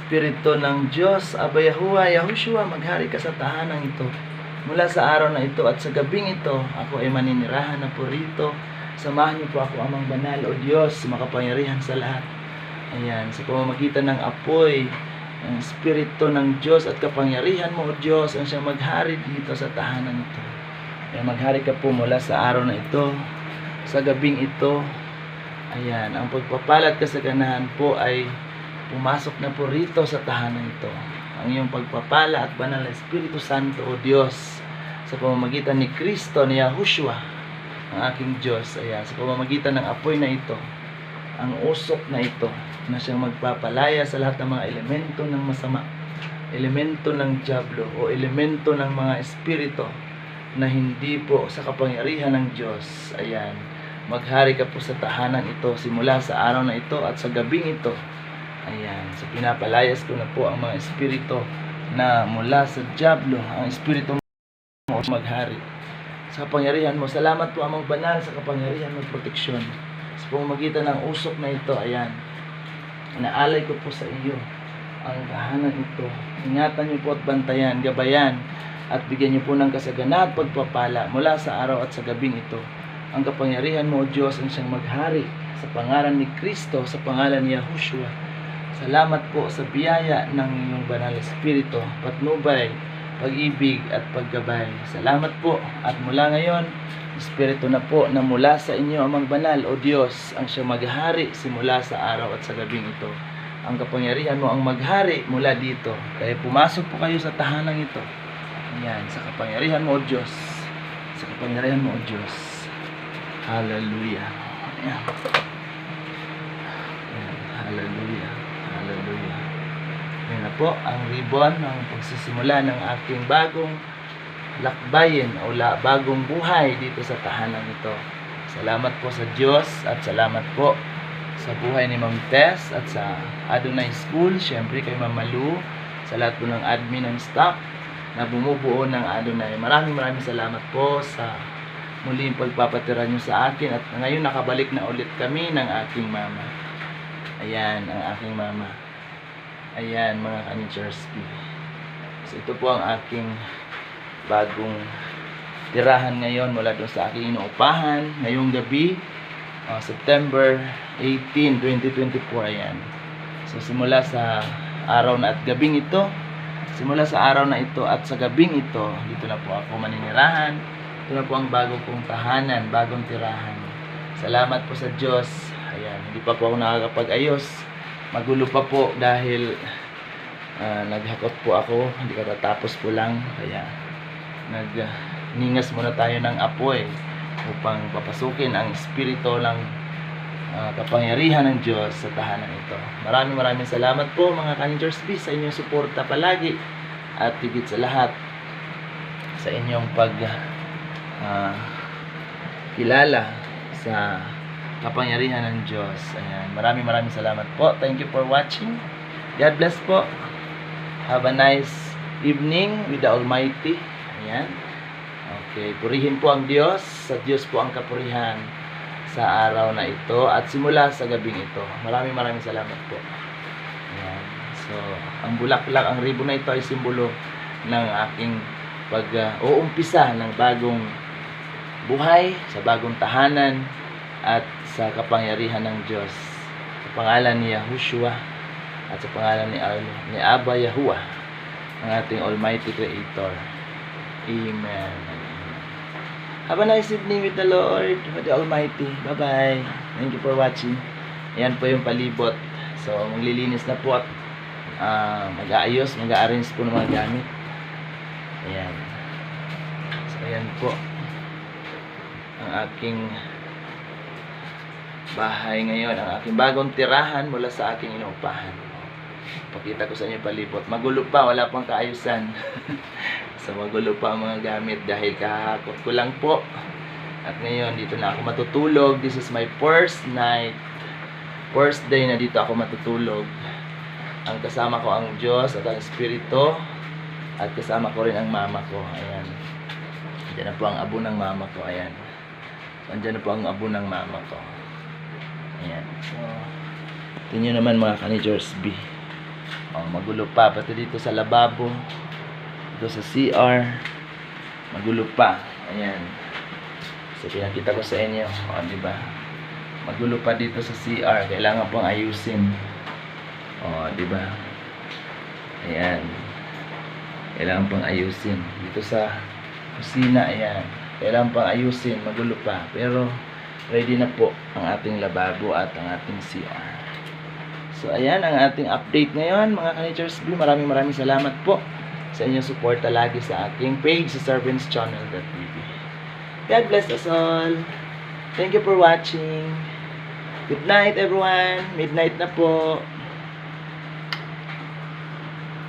Espiritu ng Diyos, Aba Yahuwah, Yahushua, maghari ka sa tahanang ito. Mula sa araw na ito at sa gabing ito, ako ay maninirahan na po rito. Samahan niyo po ako, Amang Banal, O Diyos, makapangyarihan sa lahat. Ayan, sa pamamagitan ng apoy, ang Espiritu ng Diyos at kapangyarihan mo, O Diyos, ang siyang maghari dito sa tahanan ito. Ayan, maghari ka po mula sa araw na ito, sa gabing ito. Ayan, ang pagpapala at kasaganahan po ay pumasok na po rito sa tahanan ito. Ang iyong pagpapala at banal na Espiritu Santo, O Diyos, sa pamamagitan ni Kristo, ni Yahushua, ang aking Diyos. Ayan, sa pamamagitan ng apoy na ito, ang usok na ito, na siyang magpapalaya sa lahat ng mga elemento ng masama, elemento ng diablo, o elemento ng mga espiritu na hindi po sa kapangyarihan ng Diyos. Ayan, maghari ka po sa tahanan ito simula sa araw na ito at sa gabing ito. Ayan, so pinapalayas ko na po ang mga espiritu na mula sa diablo, ang espiritu mo maghari sa kapangyarihan mo. Salamat po, Amang Banal, sa kapangyarihan mo, proteksyon sa pamamagitan ng usok na ito. Ayan, inaalay ko po sa iyo ang tahanan ito. Ingatan niyo po at bantayan, gabayan at bigyan niyo po ng kasagana at pagpapala mula sa araw at sa gabing ito. Ang kapangyarihan mo, O Diyos, ang siyang maghari sa pangalan ni Kristo, sa pangalan ni Yahushua. Salamat po sa biyaya ng iyong banal na Espiritu, patnubay, pag-ibig at paggabay. Salamat po, at mula ngayon, Espiritu na po na mula sa inyo, Amang Banal, O Diyos, ang siyang maghari simula sa araw at sa gabing ito. Ang kapangyarihan mo ang maghari mula dito. Kaya pumasok po kayo sa tahanang ito. Ayan, sa kapangyarihan mo, O Diyos. Sa kapangyarihan mo, O Diyos. Hallelujah. Ayan. Ayan. Hallelujah. Hallelujah. Ayan na po ang ribbon ng pagsisimula ng aking bagong lakbayin o bagong buhay dito sa tahanan ito. Salamat po sa Diyos at salamat po sa buhay ni Ma'am Tess at sa Adonai School. Siyempre kay Ma'am Malu, sa lahat po ng admin and staff na bumubuo ng Adonai. Maraming salamat po sa muling pagpapatira nyo sa akin, at ngayon nakabalik na ulit kami ng aking mama. Ayan, ang aking mama. Ayan, mga kanitchers. So ito po ang aking bagong tirahan ngayon mula doon sa aking inuupahan ngayong gabi, September 18, 2024. Ayan. So simula sa araw na at gabing ito, simula sa araw na ito at sa gabing ito, dito na po ako maninirahan. Ito na po ang bagong kong tahanan, bagong tirahan. Salamat po sa Diyos. Ayan, hindi pa po ako nakakapag-ayos. Magulo pa po dahil naghakot po ako, hindi katatapos po lang. Kaya nagningas muna tayo ng apoy upang papasukin ang espiritu ng kapangyarihan ng Diyos sa tahanan ito. Maraming salamat po, mga Kanitchers B, sa inyong suporta palagi, at higit sa lahat sa inyong kilala sa kapangyarihan ng Diyos. Ayan, maraming salamat po. Thank you for watching. God bless po. Have a nice evening with the Almighty. Ayan. Okay, purihin po ang Diyos. Sa Diyos po ang kapurihan sa araw na ito at simula sa gabing ito. Maraming salamat po. Ayan. So, ang bulaklak, ang ribbon na ito ay simbolo ng aking pag-uumpisa ng bagong buhay, sa bagong tahanan at sa kapangyarihan ng Diyos. Sa pangalan ni Yahushua at sa pangalan ni Abba Yahuwah, ang ating Almighty Creator. Amen. Have a nice evening with the Lord, with the Almighty. Bye-bye. Thank you for watching. Ayan po yung palibot. So, maglilinis na po at mag-aayos, mag-arrange po ng mga gamit. Ayan. So, ayan po ang aking bahay ngayon, ang aking bagong tirahan mula sa aking inuupahan. Pakita ko sa inyo palibot. Magulo pa, wala pang kaayusan. So magulo pa ang mga gamit dahil kahakot ko lang po. At ngayon dito na ako matutulog. This is my first night, first day na dito ako matutulog. Ang kasama ko ang Diyos at ang Espiritu, at kasama ko rin ang mama ko. Ayan. Diyan na po ang abo ng mama ko. Ayan. Andiyan na po ang abo ng mama ko. Ayan. So, ito nyo naman, mga Kanitchers B. Oh, magulo pa. Pati dito sa lababo. Dito sa CR. Magulo pa. Ayan. So, pinakita ko sa inyo. O, diba? Magulo pa dito sa CR. Kailangan pang ayusin. O, diba? Ayan. Kailangan pang ayusin. Dito sa kusina, ayan. Kailangan pang ayusin. Magulo pa. Pero, ready na po ang ating lababo at ang ating CR. So, ayan ang ating update ngayon, mga ka-Nature's View. Maraming salamat po sa inyong suporta lagi sa aking page sa servantschannel.tv. God bless us all. Thank you for watching. Good night, everyone. Midnight na po.